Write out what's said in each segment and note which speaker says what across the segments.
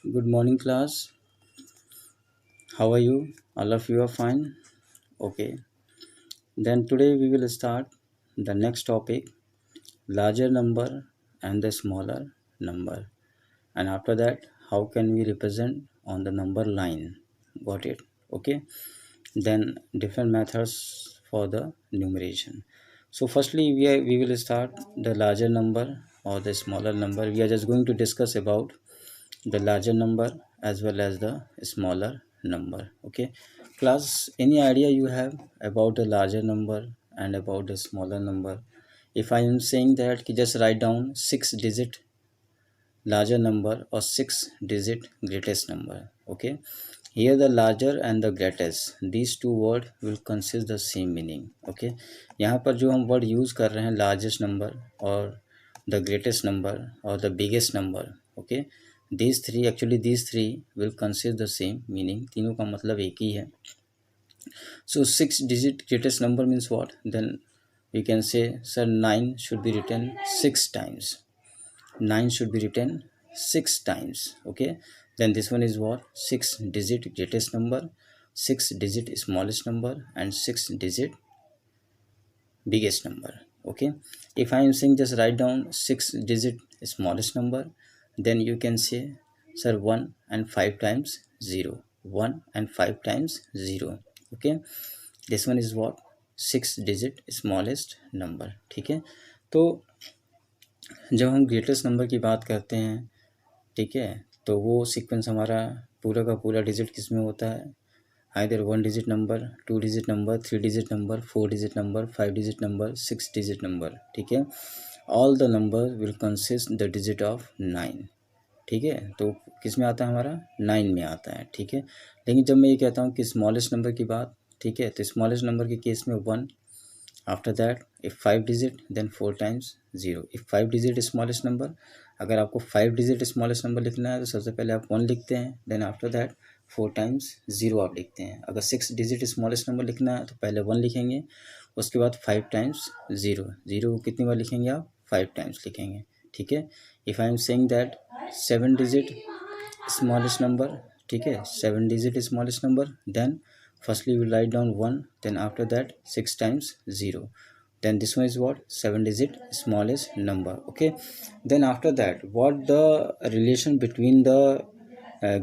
Speaker 1: Good morning, class. How are you? All of you are fine? Okay. Then today we will start the next topic, larger number and the smaller number. And after that, how can we represent on the number line? Got it? Okay. Then different methods for the numeration. So firstly, we will start the larger number or the smaller number. We are just going to discuss about the larger number as well as the smaller number. Okay, class, any idea you have about the larger number and about the smaller number? If I am saying that just write down 6 digit larger number or 6 digit greatest number. Okay, here the larger and the greatest, these two word will consist the same meaning. Okay, यहाँ पर जो हम word use कर रहे हैं largest number और the greatest number or the biggest number. Okay, these three will consist the same meaning, तीनों का मतलब एक ही है. So 6 digit greatest number means what? Then we can say, sir, 9 should be written 6 times. 9 should be written 6 times. Okay, then this one is what? 6 digit greatest number, 6 digit smallest number, and 6 digit biggest number. Okay, if I am saying just write down 6 digit smallest number, then you can say, sir, 1 and 5 times 0, 1 and 5 times 0. Okay, this one is what? 6 digit smallest number. ठीक है, तो जब हम greatest number की बात करते हैं, ठीक है, तो वो सीक्वेंस हमारा पूरा का पूरा डिजिट किस में होता है? Either 1 digit number, 2 digit number, 3 digit number, 4 digit number, 5 digit number, 6 digit number. ठीक है, all the number will consist the digit of 9. ठीक है, तो किस में आता है? हमारा 9 में आता है. ठीक है, लेकिन जब मैं ये कहता हूँ कि स्मॉलेस्ट नंबर की बात, ठीक है, तो स्मॉलेस्ट नंबर के केस में 1. After that if 5 digit then 4 times 0. If 5 digit smallest number, अगर आपको 5 digit स्मॉलेस्ट नंबर लिखना है तो सबसे पहले आप 1 लिखते हैं, देन आफ्टर दैट 4 times 0 आप लिखते हैं. अगर 6 digit स्मॉलेस्ट नंबर लिखना है तो पहले 1 लिखेंगे, उसके बाद 5 times 0. 0 कितनी बार लिखेंगे आप? 5 times लिखेंगे. ठीक है, if I am saying that 7 digit smallest number, ठीक है, 7 digit smallest number, then firstly we write down 1, then after that 6 times 0, then this one is what? 7 digit smallest number. Okay, then after that, what the relation between the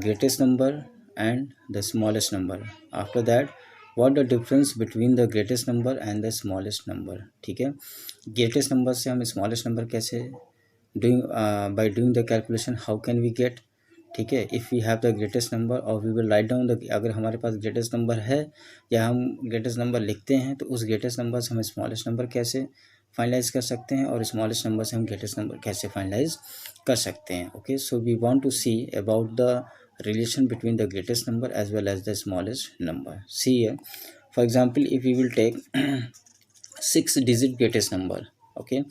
Speaker 1: greatest number and the smallest number? After that, what the difference between the greatest number and the smallest number? ठीक है, greatest number से हम smallest number कैसे doing, by doing the calculation how can we get? ठीक है, if we have the greatest number और we will write down the, अगर हमारे पास ग्रेटेस्ट नंबर है या हम ग्रेटेस्ट नंबर लिखते हैं तो उस ग्रेटेस्ट नंबर से हम स्मॉलेस्ट नंबर कैसे फाइनलाइज कर सकते हैं और स्मॉलेस्ट नंबर से हम ग्रेटेस्ट नंबर कैसे फाइनलाइज कर सकते हैं. Okay, so we want to see about the relation between the greatest number as well as the smallest number. See here, for example, if we will take 6 digit greatest number, okay,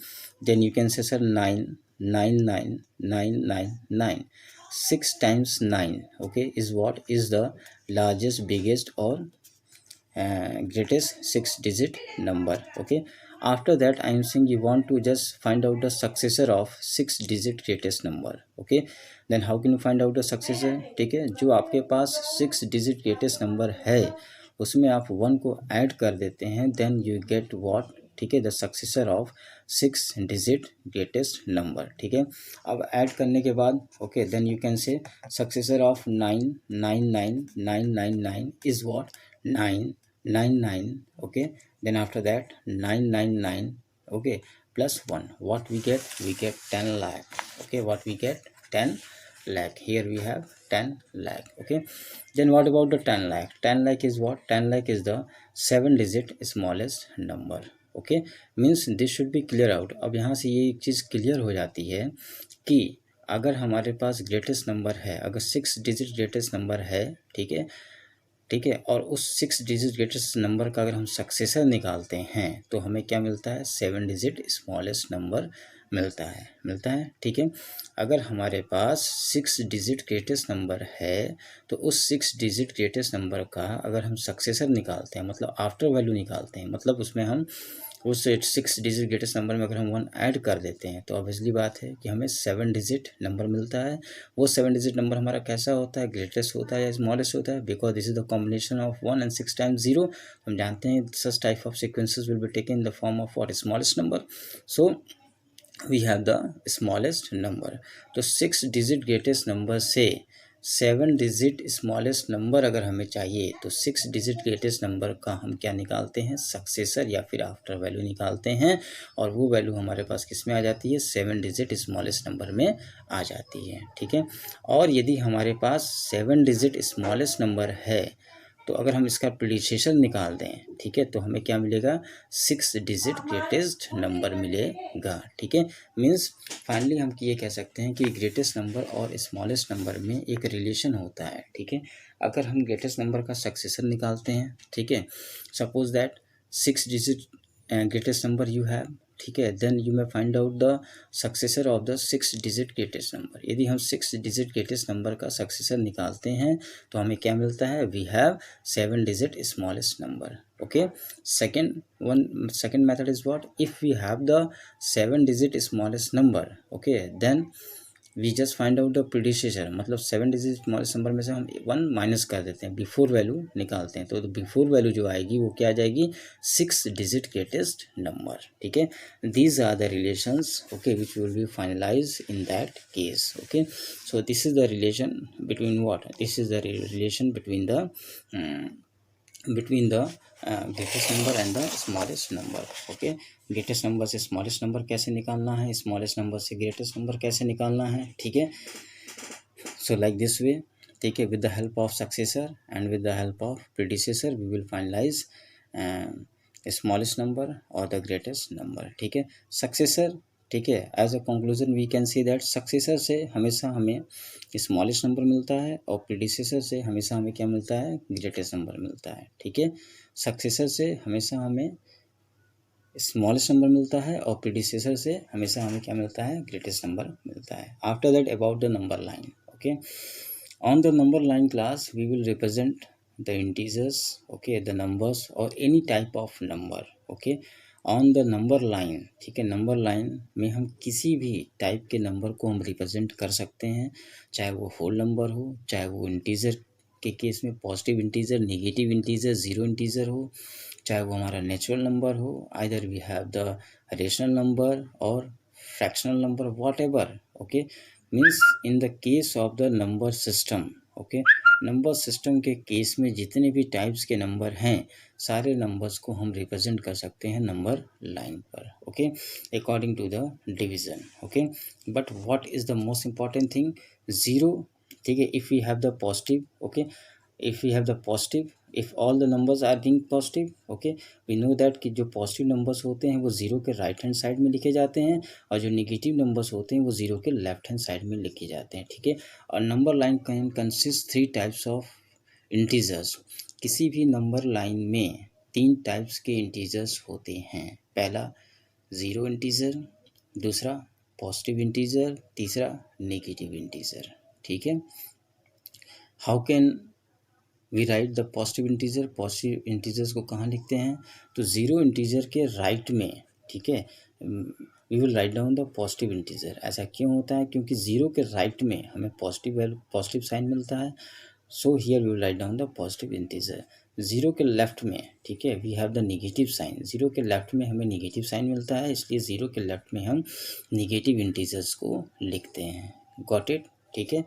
Speaker 1: then you can say, sir, 9 9 9 9 9 9. 6 times 9, okay, is what? Is the largest, biggest or greatest 6 digit number. Okay, after that I am saying you want to just find out the successor of 6 digit greatest number. Okay, then how can you find out the successor? ठीक है, जो आपके पास 6 digit greatest number है उसमें आप 1 को add कर देते हैं, then you get what? ठीक है, the successor of 6 digit greatest number. ठीक है, अब ऐड करने के बाद, okay, then you can say successor of 9 9 9 9 9 9 is what? 9 9 9. Okay, then after that 9 9 9, okay, plus 1, what we get? We get 10 lakh. Okay, what we get? 10 lakh. Here we have 10 lakh. Okay, then what about the 10 lakh? 10 lakh is what? 10 lakh is the 7 digit smallest number. Okay, means this should be clear out. अब यहाँ से ये एक चीज़ clear हो जाती है कि अगर हमारे पास ग्रेटेस्ट नंबर है, अगर 6 digit ग्रेटेस्ट नंबर है, ठीक है, ठीक है, और उस 6 digit ग्रेटेस्ट नंबर का अगर हम सक्सेसर निकालते हैं तो हमें क्या मिलता है? 7 digit स्मॉलेस्ट नंबर मिलता है. ठीक है, अगर हमारे पास 6 digit ग्रेटेस्ट नंबर है तो उस 6 digit ग्रेटेस्ट नंबर का अगर हम सक्सेसर निकालते हैं, मतलब आफ्टर वैल्यू निकालते हैं, मतलब उसमें हम उस 6 डिजिट ग्रेटेस्ट नंबर में अगर हम 1 ऐड कर देते हैं तो ऑब्वियसली बात है कि हमें 7 डिजिट नंबर मिलता है। वो 7 डिजिट नंबर हमारा कैसा होता है, ग्रेटेस्ट होता है या स्मॉलेस्ट होता है, because this is the combination of 1 and 6 times 0। हम जानते हैं such type of sequences will be taken in the form of what, smallest number. So we have the smallest number. तो 6 डिजिट ग्रेटेस्ट नंबर से 7 digit smallest number अगर हमें चाहिए तो 6 digit greatest number का हम क्या निकालते हैं, सक्सेसर या फिर आफ्टर वैल्यू निकालते हैं, और वो वैल्यू हमारे पास किस में आ जाती है, 7 डिजिट स्मॉलेस्ट नंबर में आ जाती है। ठीक है, और यदि हमारे पास 7 डिजिट स्मॉलेस्ट नंबर है तो अगर हम इसका प्रीडिसेसर निकाल दें, ठीक है, तो हमें क्या मिलेगा, 6 डिजिट ग्रेटेस्ट नंबर मिलेगा। ठीक है, मीन्स फाइनली हम ये कह सकते हैं कि ग्रेटेस्ट नंबर और स्मॉलेस्ट नंबर में एक रिलेशन होता है। ठीक है, अगर हम ग्रेटेस्ट नंबर का सक्सेसर निकालते हैं, ठीक है, suppose that 6 digit greatest number you have, ठीक है, then you may find out the successor of the 6 digit greatest number. यदि हम 6 डिजिट ग्रेटेस्ट नंबर का सक्सेसर निकालते हैं तो हमें क्या मिलता है, we have 7 digit smallest number. Okay, second method is what, if we have the 7 digit smallest number, okay, then we just find out the predecessor, मतलब 7 डिजिट स्मॉलेस्ट नंबर में से हम 1 माइनस कर देते हैं, बिफोर वैल्यू निकालते हैं, तो बिफोर वैल्यू जो आएगी वो क्या आ जाएगी, 6 डिजिट ग्रेटेस्ट नंबर। ठीक है, these are the relations, okay, which will be finalise in that case. Okay, so this is the relation between what, this is the relation between the greatest number and the smallest number. Okay, greatest number से smallest number कैसे निकालना है, smallest number से greatest number कैसे निकालना है। ठीक है, सो लाइक दिस वे, ठीक है, with the help of successor and with the help of predecessor we will finalise smallest number और द ग्रेटेस्ट नंबर। ठीक है, सक्सेसर, ठीक है, as a conclusion we can see that successor से हमेशा हमें स्मॉलेस्ट नंबर मिलता है और प्रीडिसेसर से हमेशा हमें क्या मिलता है, ग्रेटेस्ट नंबर मिलता है। ठीक है, सक्सेसर से हमेशा हमें स्मॉलेस्ट नंबर मिलता है और प्रीडिसेसर से हमेशा हमें क्या मिलता है, ग्रेटेस्ट नंबर मिलता है। After that about the number line, okay, on the number line class we will represent the integers, okay, the numbers और any type of number. Okay, on the number line, ठीक है, number line में हम किसी भी type के number को हम रिप्रेजेंट कर सकते हैं, चाहे वो होल नंबर हो, चाहे वो इंटीजर के केस में positive integer, negative integer, zero integer हो, चाहे वो हमारा नेचुरल नंबर हो, either we have the rational number और fractional number, whatever. Okay, means in the case of the number system, okay, number system के case में जितने भी टाइप्स के नंबर हैं सारे नंबर्स को हम रिप्रेजेंट कर सकते हैं नंबर लाइन पर। Okay, according to the division. Okay, but what is the most important thing, zero, ठीक है, if we have the positive, okay, if we have the positive, if all the numbers are being positive, okay, we know that कि जो positive numbers होते हैं वो zero के right hand side में लिखे जाते हैं और जो नेगेटिव नंबर्स होते हैं वो जीरो के लेफ्ट हैंड साइड में लिखे जाते हैं। ठीक है, और number line can consist 3 types of integers. किसी भी नंबर लाइन में 3 टाइप्स के इंटीजर्स होते हैं, पहला ज़ीरो इंटीजर, दूसरा पॉजिटिव इंटीजर, तीसरा नेगेटिव इंटीजर। ठीक है, how can we write the positive integer, positive integers को कहाँ लिखते हैं, तो ज़ीरो इंटीजर के राइट में, ठीक है, we will write down the positive integer. ऐसा क्यों होता है, क्योंकि ज़ीरो के राइट में हमें पॉजिटिव साइन मिलता है, so here we will write down the positive integer. Zero के लेफ्ट में, ठीक है, we have the negative sign, zero के लेफ्ट में हमें नेगेटिव साइन मिलता है, इसलिए ज़ीरो के लेफ्ट में हम नेगेटिव इंटीजर्स को लिखते हैं। गॉट इट, ठीक है,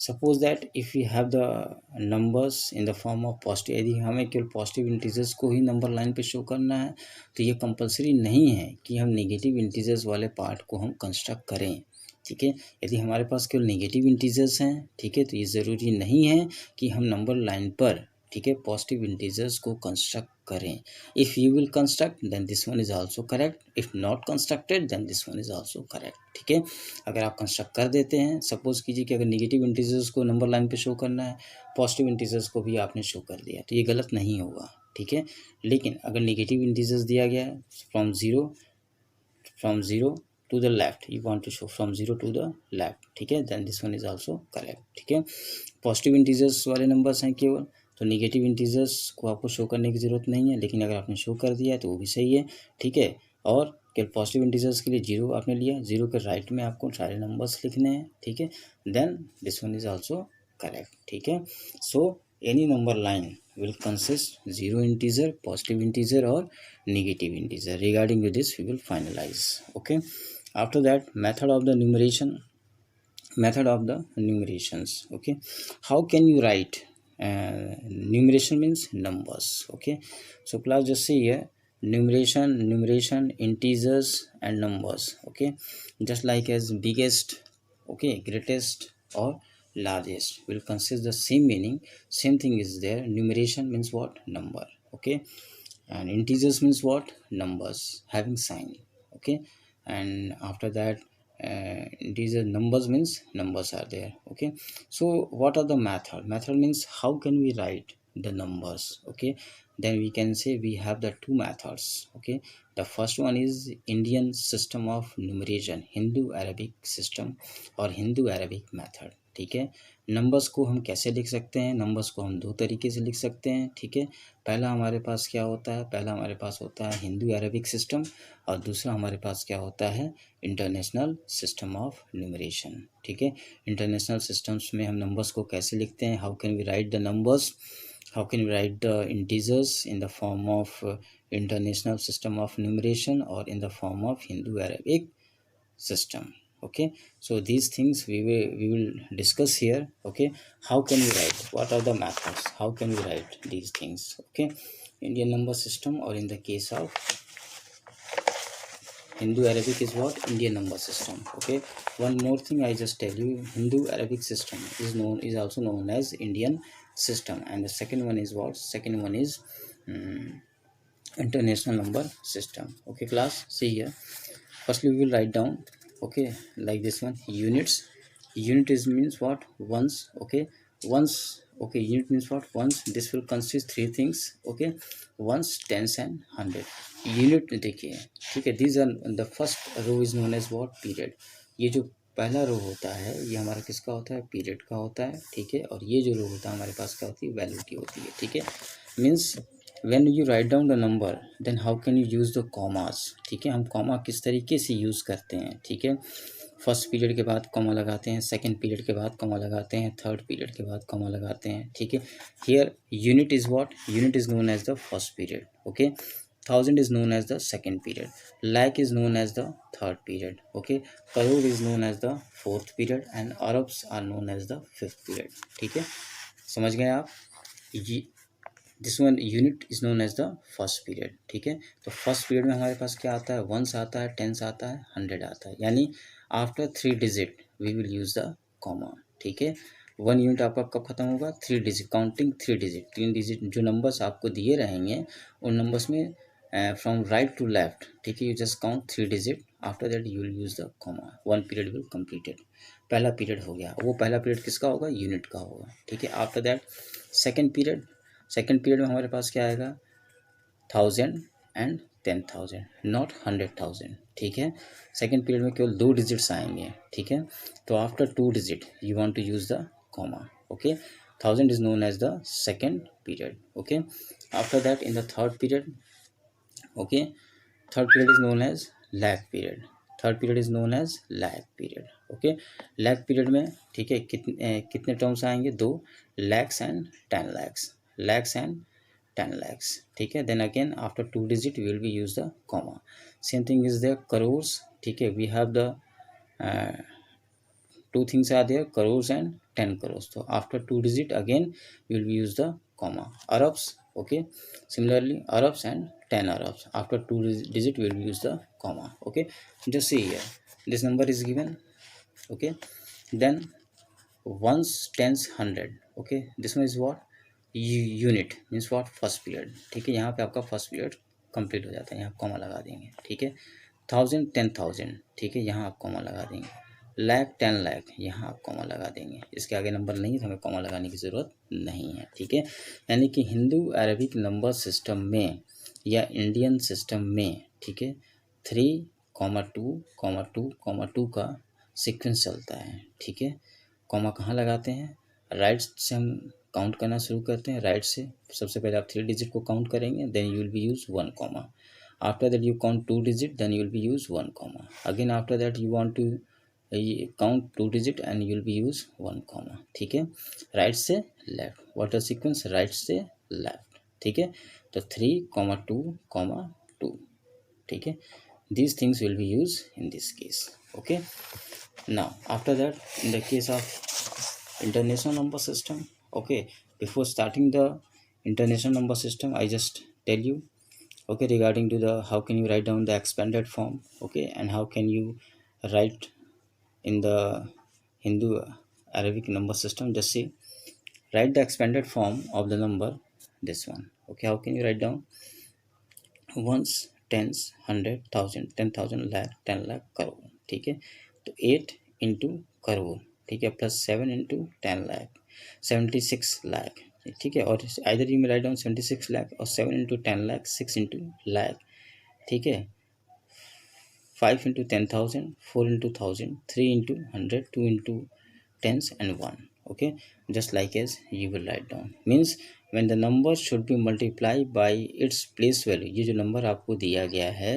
Speaker 1: suppose that if you have the numbers in the form of positive, यदि हमें केवल पॉजिटिव इंटीजर्स को ही नंबर लाइन पे शो करना है तो ये कंपलसरी नहीं है कि हम नेगेटिव इंटीजर्स वाले पार्ट को हम कंस्ट्रक्ट करें। ठीक है, यदि हमारे पास केवल नेगेटिव इंटीजर्स हैं, ठीक है, तो ये ज़रूरी नहीं है कि हम नंबर लाइन पर, ठीक है, पॉजिटिव इंटीजर्स को कंस्ट्रक्ट करें। If you will construct then this one is also correct, if not constructed then this one is also correct. ठीक है, अगर आप कंस्ट्रक्ट कर देते हैं, सपोज कीजिए कि अगर नेगेटिव इंटीजर्स को नंबर लाइन पे शो करना है, पॉजिटिव इंटीजर्स को भी आपने शो कर दिया, तो ये गलत नहीं होगा। ठीक है, लेकिन अगर नेगेटिव इंटीजर्स दिया गया है from zero to the left, you want to show from 0 to the left, ठीक है, then this one is also correct। ठीक है, पॉजिटिव इंटीजर्स वाले नंबर्स हैं केवल, तो निगेटिव इंटीजर्स को आपको शो करने की ज़रूरत नहीं है, लेकिन अगर आपने शो कर दिया है तो वो भी सही है, ठीक है। और केवल पॉजिटिव इंटीजर्स के लिए 0 आपने लिया, 0 के राइट में आपको सारे नंबर्स लिखने हैं, ठीक है। Then this one is also correct, ठीक है। So any number line will consist 0 integer, positive integer or negative integer. Regarding with this we will finalize. Okay, after that method of the numerations. Okay, how can you write numeration means numbers. Okay, so class just see here numeration integers and numbers. Okay, just like as biggest, okay, greatest or largest will consist the same meaning, same thing is there. Numeration means what? Number. Okay, and integers means what? Numbers having sign. Okay, and after that integer numbers means numbers are there. Okay, so what are the method means how can we write the numbers. Okay, then we can say we have the two methods. Okay, the first one is Indian system of numeration, Hindu Arabic system और Hindu Arabic method, ठीक है। Numbers को हम कैसे लिख सकते हैं? Numbers को हम दो तरीके से लिख सकते हैं, ठीक है। पहला हमारे पास क्या होता है? पहला हमारे पास होता है हिंदू अरबिक सिस्टम और दूसरा हमारे पास क्या होता है? इंटरनेशनल सिस्टम ऑफ न्यूमरेशन, ठीक है। इंटरनेशनल सिस्टम्स में हम नंबर्स को कैसे लिखते हैं? How can we write the numbers, how can we write the integers in the form of international system of numeration or in the form of Hindu Arabic system. Okay, so these things we will discuss here. Okay, how can we write, what are the methods, how can we write these things? Okay, Indian number system or in the case of Hindu Arabic is what? Indian number system. Okay, one more thing I just tell you, Hindu Arabic system is also known as Indian system, and the second one is what? Second one is international number system. Okay class, see here, firstly we will write down, okay, like this one, unit is means what? Ones. Okay, ones. Okay, unit means what? Ones. This will consist three things. Okay, ones, tens and hundred. Unit देखिए, ठीक है, these are the first row is known as what? Period. ये जो पहला रो होता है ये हमारा किसका होता है? पीरियड का होता है, ठीक है। और ये जो रो होता है हमारे पास क्या होती है? वैल्यू की होती है, ठीक है। Means when you write down the number then how can you use the commas, ठीक है। हम कॉमा किस तरीके से यूज़ करते हैं, ठीक है। फर्स्ट पीरियड के बाद कॉमा लगाते हैं, सेकंड पीरियड के बाद कॉमा लगाते हैं, थर्ड पीरियड के बाद कॉमा लगाते हैं, ठीक है। Here unit is what? Unit is known as the first period. Okay, thousand is known as the second period, lakh is known as the third period, okay, crore is known as the fourth period and arabs are known as the fifth period, ठीक है। समझ गए आप? ये this one unit is known as the first period, ठीक है। तो first period में हमारे पास क्या आता है? वंस आता है, टेंस आता है, हंड्रेड आता है, यानी after 3 digit we will use the comma, ठीक है। वन यूनिट आपका कब खत्म होगा? 3 डिजिट, काउंटिंग 3 डिजिट, 3 डिजिट जो नंबर्स आपको दिए रहेंगे उन नंबर्स में फ्रॉम राइट टू लेफ्ट, ठीक है, you just count 3 digit, after that you will use the comma, one period will completed. पहला पीरियड हो गया, वो पहला पीरियड किसका होगा? यूनिट का होगा, ठीक है। After that second period, second period में हमारे पास क्या आएगा? 1000 एंड 10,000, नॉट 100,000, ठीक है। सेकेंड पीरियड में केवल 2 डिजिट्स आएंगे, ठीक है। तो after 2 digit you want to use the comma, okay. 1000 is known as the second period, okay. After that in the third period, okay, third period is known as lakh period, third period is known as lakh period, okay. Lakh period में, ठीक है, कितने terms आएंगे? 2, lakhs and 10 lakhs, lakhs and 10 lakhs, ठीक है। Then again after 2 digit will be use the comma, same thing is there crores, ठीक है। We have the 2 things are there, crores and 10 crores, तो after 2 digit again will be use the comma. Arabs, okay, similarly arabs and 10 arabs, after 2 digit we will use the comma, okay। just see here, this number is given, okay, then ones, tens, 100, okay, this one is what? Unit means what? First period, ठीक है। यहाँ पे आपका first period complete हो जाता है, यहाँ comma लगा देंगे, ठीक है। 1000, 10,000, ठीक है, यहाँ आप कॉमा लगा देंगे। लैक, 10 लाख, यहाँ आप कॉमा लगा देंगे। इसके आगे नंबर नहीं तो हमें कॉमा लगाने की ज़रूरत नहीं है, ठीक है। यानी कि हिंदू अरबिक नंबर सिस्टम में या इंडियन सिस्टम में, ठीक है, 3,2,2,2 का सीक्वेंस चलता है, ठीक है। कॉमा कहाँ लगाते हैं? राइट से हम काउंट करना शुरू करते हैं राइट से। सबसे पहले आप 3 डिजिट को काउंट करेंगे, then you will be use 1 comma. After that you count 2 digit, then you will be use 1 comma. Again after that you want to count 2 digit and you will be use 1 comma. ठीक है, right से left, what are sequence, right से left. ठीक है, तो 3 2 2। ठीक है, these things will be used in this case. Okay, now after that, in the case of international number system, okay, before starting the international number system, I just tell you, okay, regarding to the how can you write down the expanded form, okay, and how can you write in the Hindu Arabic number system. Just see, write the expanded form of the number, this one. Okay, how can you write down ones, tens, 100,000, 10,000, lakh, 10 lakh, crore. ठीक है, तो 8 into crore, ठीक है, plus 7 into 10 lakh, 76 lakh. ठीक है, और either you में write down 76 lakh और 7 इंटू 10 लाख, 6 इंटू लाख। ठीक है, 5 into 10,000, 4 into 1000, 3 into 100, 2 into tens and 1. Okay, just like as you will write down, means when the number should be multiplied by its place value. ये जो number आपको दिया गया है,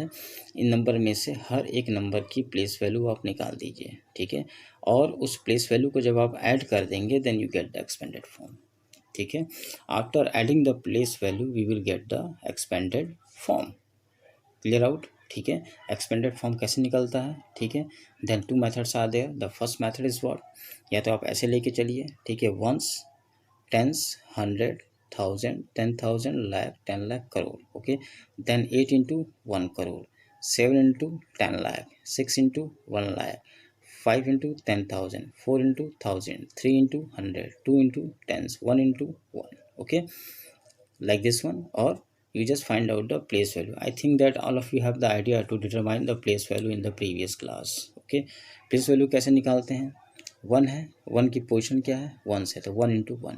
Speaker 1: इन नंबर में से हर एक नंबर की प्लेस वैल्यू आप निकाल दीजिए। ठीक है, और उस प्लेस वैल्यू को जब आप ऐड कर देंगे, then you get the expanded form. ठीक है, after adding the place value we will get the expanded form. Clear out. ठीक है, एक्सपेंडेड फॉर्म कैसे निकलता है। ठीक है, then 2 methods are there. The first method is what, या तो आप ऐसे लेके चलिए। ठीक है, ones, tens, 100, 1000, 10,000, lakh, 10 lakh, crore. Okay, then 8 into 1 crore, 7 into 10 lakh, 6 into 1 lakh, 5 into 10,000, 4 into 1000, 3 into 100, 2 into 10, 1 into 1। Okay, like this one, or you just find out the place value. I think that all of you have the idea to determine the place value in the previous class. Okay, place value कैसे निकालते हैं। 1 है, 1 की position क्या है, 1 है, तो 1 into 1।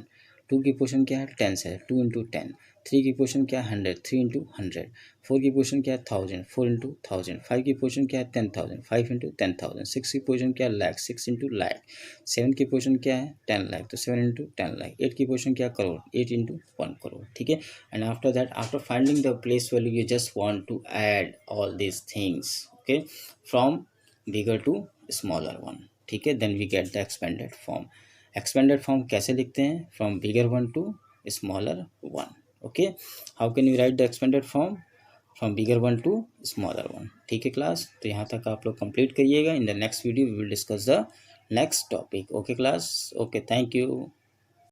Speaker 1: 2 की पोजीशन क्या है, 10 है, 2 इंटू 10। 3 की पोजीशन क्या है, 100, 3 इंटू 100। 4 की पोजीशन क्या है, 1000, 4 इंटू 1000। 5 की पोजीशन क्या है, 10,000, 5 इंटू 10,000। 6 की पोजीशन क्या है, लाख, 6 इंटू लाख। 7 की पोजीशन क्या है, 10 लाख, तो 7 इंटू 10 लाख। 8 की पोजीशन क्या है, करोड़, 8 इंटू 1 करोड़। ठीक है, and after that, after finding the place value, you just want to add all these things, okay, from bigger to smaller one. ठीक है, then we get the expanded form. Expanded form कैसे लिखते हैं, from bigger one to smaller one. Okay, how can you write the expanded form, from bigger one to smaller one. ठीक है class, तो यहाँ तक आप लोग कंप्लीट करिएगा। In the next video we will discuss the next topic. Okay class, okay, thank you.